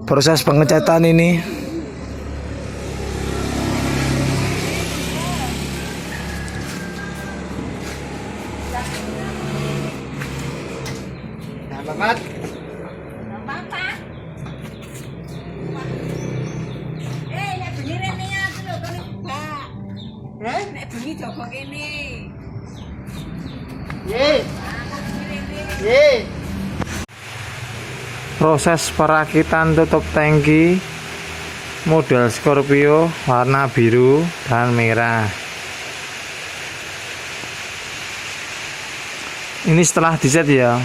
proses pengecatan ini. Selamat. Nek bengi rene aku lho kene Mbak. Nek bengi jaga kene. Proses perakitan tutup tangki model Scorpio warna biru dan merah. Ini setelah diset ya.